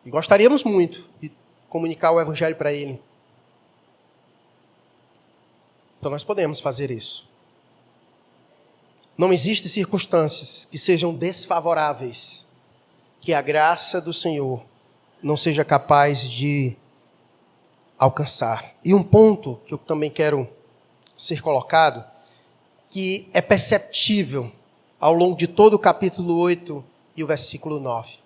E gostaríamos muito de comunicar o evangelho para ele. Então nós podemos fazer isso. Não existem circunstâncias que sejam desfavoráveis, que a graça do Senhor não seja capaz de alcançar. E um ponto que eu também quero ser colocado, que é perceptível ao longo de todo o capítulo 8 e o versículo 9.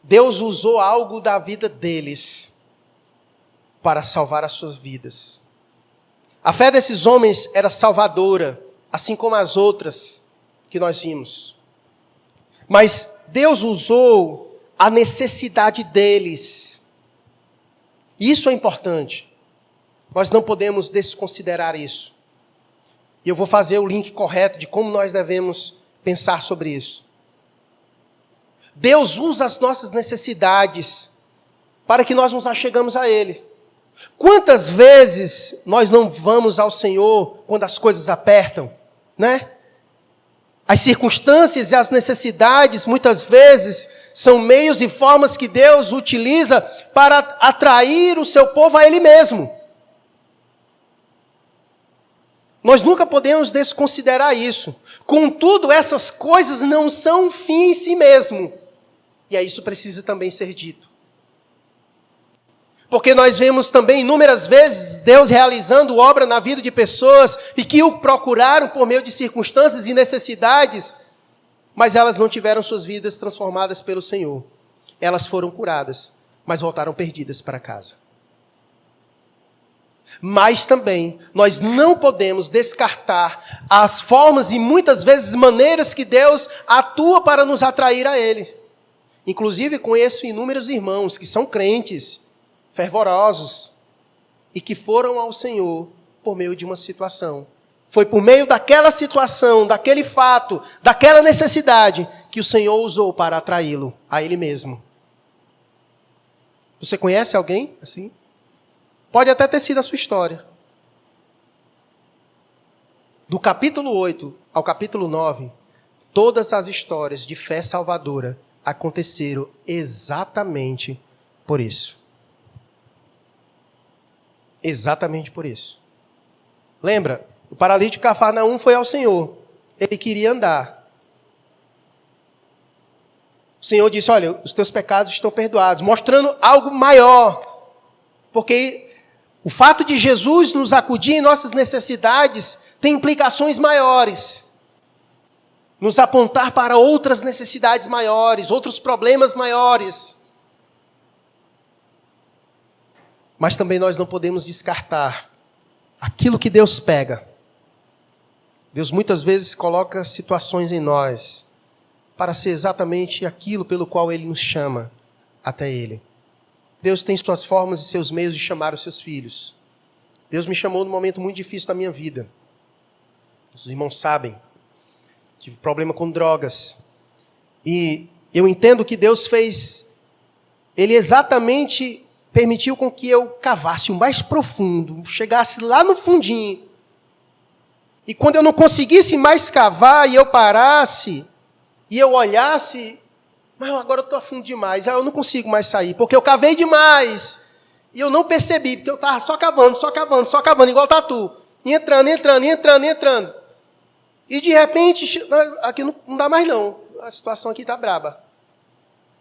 Deus usou algo da vida deles para salvar as suas vidas. A fé desses homens era salvadora, assim como as outras que nós vimos. Mas Deus usou a necessidade deles. Isso é importante. Nós não podemos desconsiderar isso. E eu vou fazer o link correto de como nós devemos pensar sobre isso. Deus usa as nossas necessidades para que nós nos achegamos a Ele. Quantas vezes nós não vamos ao Senhor quando as coisas apertam, né? As circunstâncias e as necessidades, muitas vezes, são meios e formas que Deus utiliza para atrair o seu povo a Ele mesmo. Nós nunca podemos desconsiderar isso. Contudo, essas coisas não são um fim em si mesmo. E isso precisa também ser dito. Porque nós vemos também inúmeras vezes Deus realizando obra na vida de pessoas e que o procuraram por meio de circunstâncias e necessidades, mas elas não tiveram suas vidas transformadas pelo Senhor. Elas foram curadas, mas voltaram perdidas para casa. Mas também nós não podemos descartar as formas e muitas vezes maneiras que Deus atua para nos atrair a Ele. Inclusive conheço inúmeros irmãos que são crentes, fervorosos, e que foram ao Senhor por meio de uma situação. Foi por meio daquela situação, daquele fato, daquela necessidade, que o Senhor usou para atraí-lo a Ele mesmo. Você conhece alguém assim? Pode até ter sido a sua história. Do capítulo 8 ao capítulo 9, todas as histórias de fé salvadora aconteceram exatamente por isso. Exatamente por isso. Lembra? O paralítico de Cafarnaum foi ao Senhor. Ele queria andar. O Senhor disse, olha, os teus pecados estão perdoados, mostrando algo maior. Porque o fato de Jesus nos acudir em nossas necessidades tem implicações maiores. Nos apontar para outras necessidades maiores, outros problemas maiores. Mas também nós não podemos descartar aquilo que Deus pega. Deus muitas vezes coloca situações em nós para ser exatamente aquilo pelo qual Ele nos chama até Ele. Deus tem suas formas e seus meios de chamar os seus filhos. Deus me chamou num momento muito difícil da minha vida. Os irmãos sabem. Tive problema com drogas. E eu entendo que Deus fez. Ele exatamente permitiu com que eu cavasse o mais profundo, chegasse lá no fundinho. E quando eu não conseguisse mais cavar e eu parasse, e eu olhasse, mas agora eu estou a fundo demais, eu não consigo mais sair, porque eu cavei demais. E eu não percebi, porque eu estava só cavando, igual tatu. E entrando. E de repente, aqui não dá mais não, a situação aqui está braba.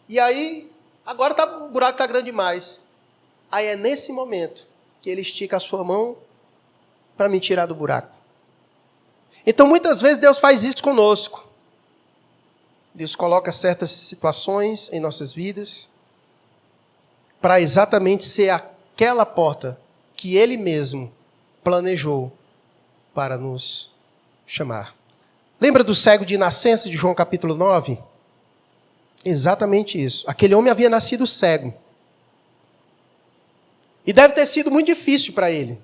E aí, agora o buraco está grande demais. Aí é nesse momento que Ele estica a sua mão para me tirar do buraco. Então, muitas vezes, Deus faz isso conosco. Deus coloca certas situações em nossas vidas para exatamente ser aquela porta que Ele mesmo planejou para nos chamar. Lembra do cego de nascença de João capítulo 9? Exatamente isso. Aquele homem havia nascido cego. E deve ter sido muito difícil para ele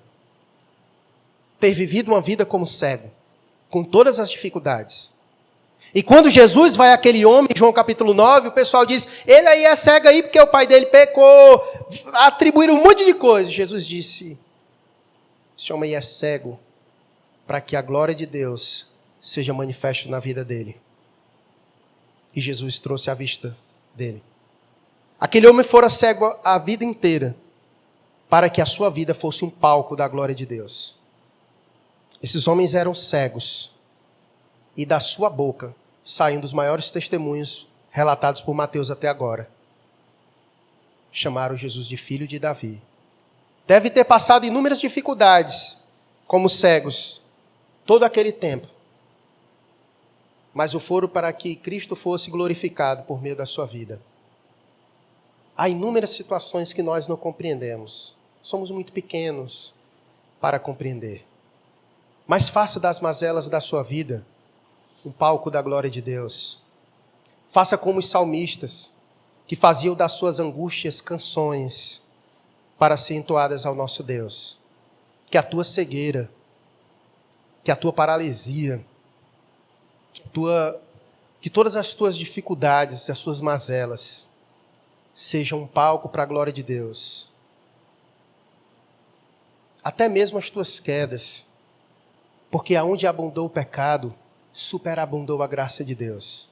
ter vivido uma vida como cego, com todas as dificuldades. E quando Jesus vai àquele homem, João capítulo 9, o pessoal diz, ele aí é cego aí porque o pai dele pecou, atribuíram um monte de coisas. Jesus disse, esse homem aí é cego para que a glória de Deus seja manifesta na vida dele. E Jesus trouxe a vista dele. Aquele homem fora cego a vida inteira, para que a sua vida fosse um palco da glória de Deus. Esses homens eram cegos, e da sua boca saem dos maiores testemunhos relatados por Mateus até agora. Chamaram Jesus de filho de Davi. Deve ter passado inúmeras dificuldades, como cegos, todo aquele tempo. Mas o foro para que Cristo fosse glorificado por meio da sua vida. Há inúmeras situações que nós não compreendemos. Somos muito pequenos para compreender. Mas faça das mazelas da sua vida um palco da glória de Deus. Faça como os salmistas, que faziam das suas angústias canções para serem entoadas ao nosso Deus. Que a tua cegueira, que a tua paralisia, que todas as tuas dificuldades, as suas mazelas, sejam um palco para a glória de Deus. Até mesmo as tuas quedas, porque aonde abundou o pecado, superabundou a graça de Deus.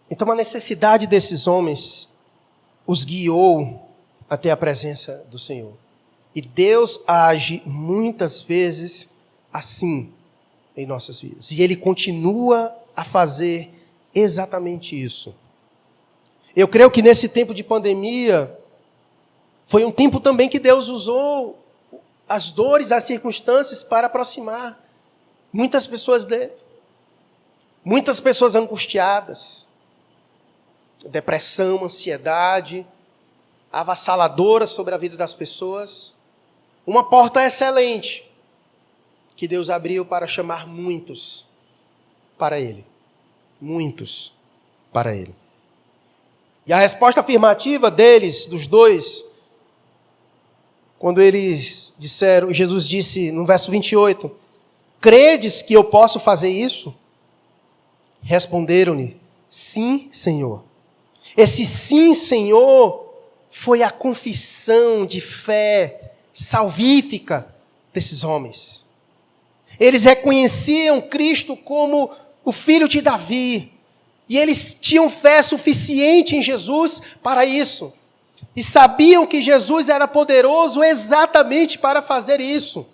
Então a necessidade desses homens os guiou até a presença do Senhor. E Deus age muitas vezes assim. em nossas vidas. E Ele continua a fazer exatamente isso. Eu creio que nesse tempo de pandemia, foi um tempo também que Deus usou as dores, as circunstâncias para aproximar muitas pessoas dele. Muitas pessoas angustiadas, depressão, ansiedade, avassaladora sobre a vida das pessoas. Uma porta excelente que Deus abriu para chamar muitos para Ele. Muitos para Ele. E a resposta afirmativa deles, dos dois, quando eles disseram, Jesus disse no verso 28, credes que eu posso fazer isso? Responderam-lhe, sim, Senhor. Esse sim, Senhor, foi a confissão de fé salvífica desses homens. Eles reconheciam Cristo como o filho de Davi. E eles tinham fé suficiente em Jesus para isso. E sabiam que Jesus era poderoso exatamente para fazer isso.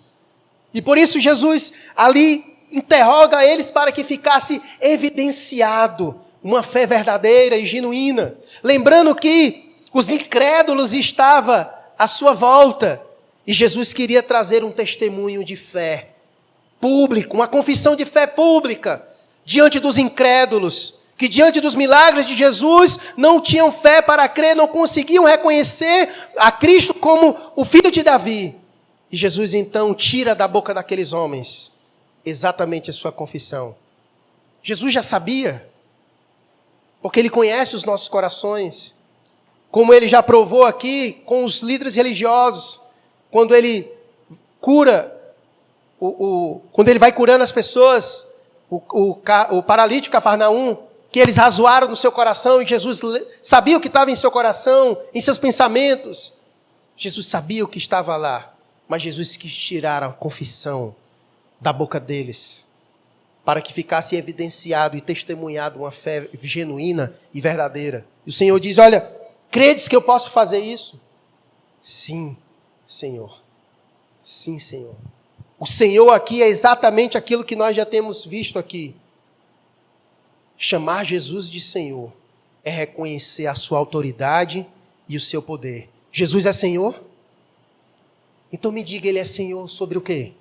E por isso Jesus ali interroga eles para que ficasse evidenciado uma fé verdadeira e genuína. Lembrando que os incrédulos estavam à sua volta. E Jesus queria trazer um testemunho de fé público, uma confissão de fé pública diante dos incrédulos, que diante dos milagres de Jesus não tinham fé para crer, não conseguiam reconhecer a Cristo como o filho de Davi. E Jesus então tira da boca daqueles homens exatamente a sua confissão. Jesus já sabia, porque Ele conhece os nossos corações, como Ele já provou aqui com os líderes religiosos, quando Ele cura, quando Ele vai curando as pessoas, o paralítico Cafarnaum, que eles razoaram no seu coração, e Jesus sabia o que estava em seu coração, em seus pensamentos. Jesus sabia o que estava lá, mas Jesus quis tirar a confissão da boca deles, para que ficasse evidenciado e testemunhado uma fé genuína e verdadeira. E o Senhor diz, olha, credes que eu posso fazer isso? Sim, Senhor. Sim, Senhor. O Senhor aqui é exatamente aquilo que nós já temos visto aqui. Chamar Jesus de Senhor é reconhecer a sua autoridade e o seu poder. Jesus é Senhor? Então me diga, Ele é Senhor sobre o quê?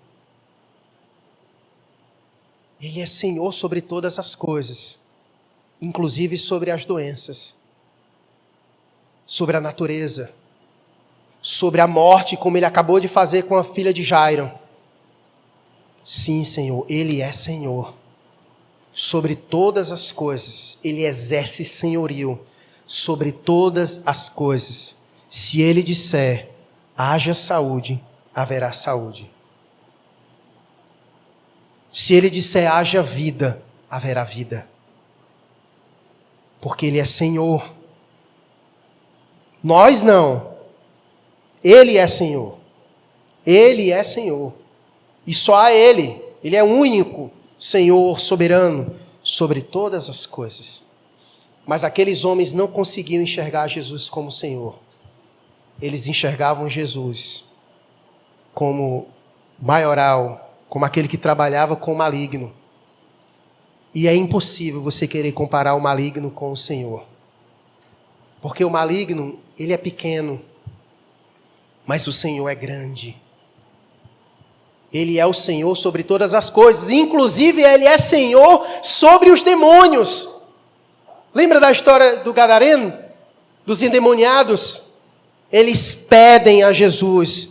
Ele é Senhor sobre todas as coisas, inclusive sobre as doenças, sobre a natureza, sobre a morte, como Ele acabou de fazer com a filha de Jairo. Sim, Senhor, Ele é Senhor. Sobre todas as coisas, Ele exerce senhorio sobre todas as coisas. Se Ele disser, haja saúde, haverá saúde. Se Ele disser, haja vida, haverá vida. Porque Ele é Senhor. Nós não. Ele é Senhor. Ele é Senhor. E só há Ele. Ele é único Senhor soberano sobre todas as coisas. Mas aqueles homens não conseguiam enxergar Jesus como Senhor. Eles enxergavam Jesus como maioral, como aquele que trabalhava com o maligno. E é impossível você querer comparar o maligno com o Senhor. Porque o maligno, ele é pequeno, mas o Senhor é grande. Ele é o Senhor sobre todas as coisas. Inclusive, Ele é Senhor sobre os demônios. Lembra da história do Gadareno? Dos endemoniados? Eles pedem a Jesus.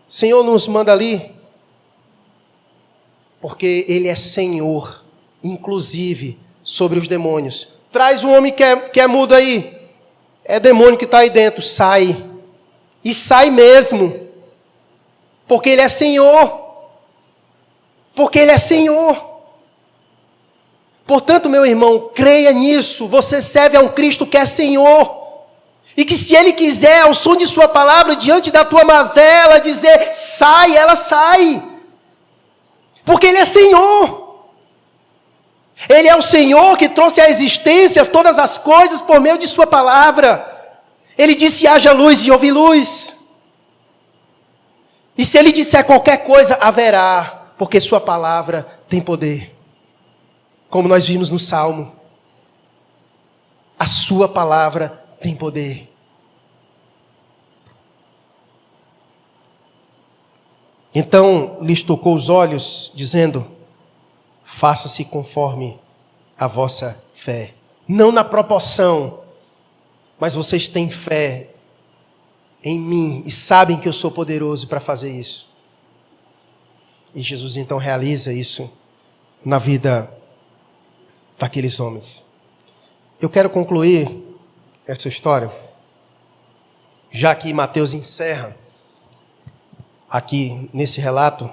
Senhor, nos manda ali. Porque Ele é Senhor, inclusive, sobre os demônios. Traz um homem que é mudo aí. É demônio que está aí dentro. Sai. E sai mesmo. Porque Ele é Senhor. Porque Ele é Senhor. Portanto, meu irmão, creia nisso. Você serve a um Cristo que é Senhor. E que se Ele quiser, ao som de sua palavra, diante da tua mazela, dizer, sai, ela sai. Porque Ele é Senhor. Ele é o Senhor que trouxe à existência todas as coisas por meio de sua palavra. Ele disse, haja luz e houve luz. E se Ele disser qualquer coisa, haverá. Porque sua palavra tem poder. Como nós vimos no Salmo, a sua palavra tem poder. Então lhes tocou os olhos, dizendo: faça-se conforme a vossa fé. Não na proporção, mas vocês têm fé em mim e sabem que eu sou poderoso para fazer isso. E Jesus então realiza isso na vida daqueles homens. Eu quero concluir essa história, já que Mateus encerra aqui nesse relato,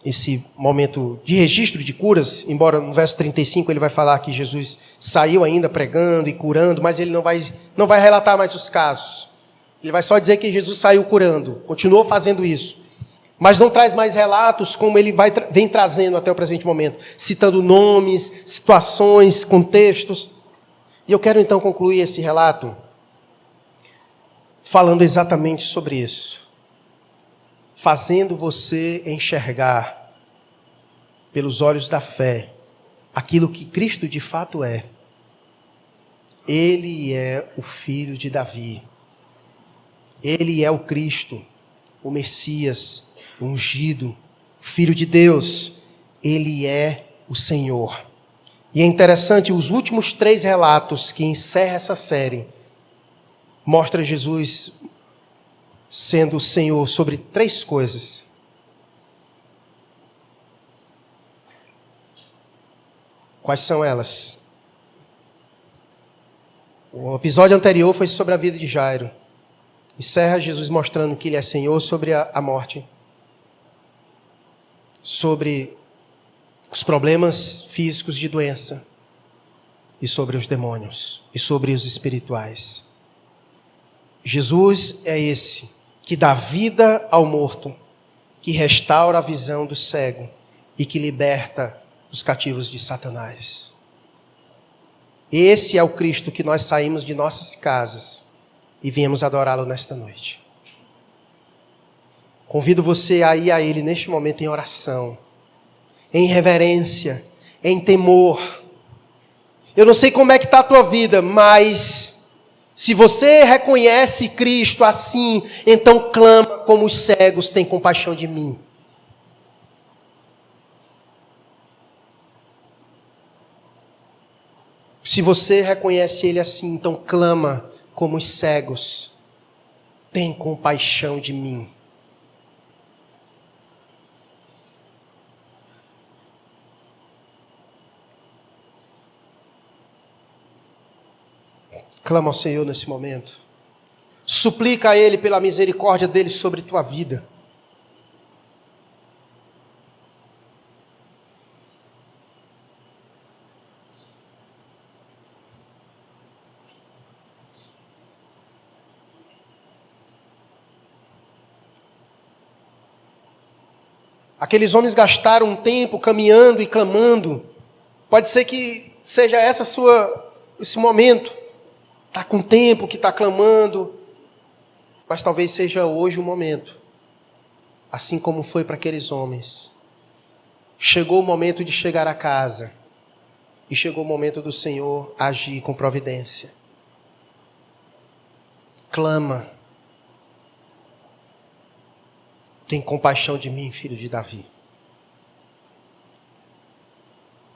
esse momento de registro de curas, embora no verso 35 ele vai falar que Jesus saiu ainda pregando e curando, mas ele não vai relatar mais os casos. Ele vai só dizer que Jesus saiu curando, continuou fazendo isso. Mas não traz mais relatos como ele vem trazendo até o presente momento, citando nomes, situações, contextos. E eu quero então concluir esse relato falando exatamente sobre isso. Fazendo você enxergar pelos olhos da fé aquilo que Cristo de fato é. Ele é o Filho de Davi. Ele é o Cristo, o Messias, o ungido, Filho de Deus. Ele é o Senhor. E é interessante, os últimos 3 relatos que encerram essa série mostram Jesus sendo o Senhor sobre 3 coisas. Quais são elas? O episódio anterior foi sobre a vida de Jairo. Encerra Jesus mostrando que ele é Senhor sobre a morte, sobre os problemas físicos de doença, e sobre os demônios, e sobre os espirituais. Jesus é esse que dá vida ao morto, que restaura a visão do cego e que liberta os cativos de Satanás. Esse é o Cristo que nós saímos de nossas casas e viemos adorá-lo nesta noite. Convido você a ir a Ele neste momento em oração, em reverência, em temor. Eu não sei como é que está a tua vida, mas se você reconhece Cristo assim, então clama como os cegos, tem compaixão de mim. Se você reconhece Ele assim, então clama como os cegos, tem compaixão de mim. Clama ao Senhor nesse momento. Suplica a Ele pela misericórdia dEle sobre tua vida. Aqueles homens gastaram um tempo caminhando e clamando. Pode ser que seja esse momento. Está com tempo que está clamando, mas talvez seja hoje o momento, assim como foi para aqueles homens. Chegou o momento de chegar a casa, e chegou o momento do Senhor agir com providência. Clama. Tem compaixão de mim, filho de Davi.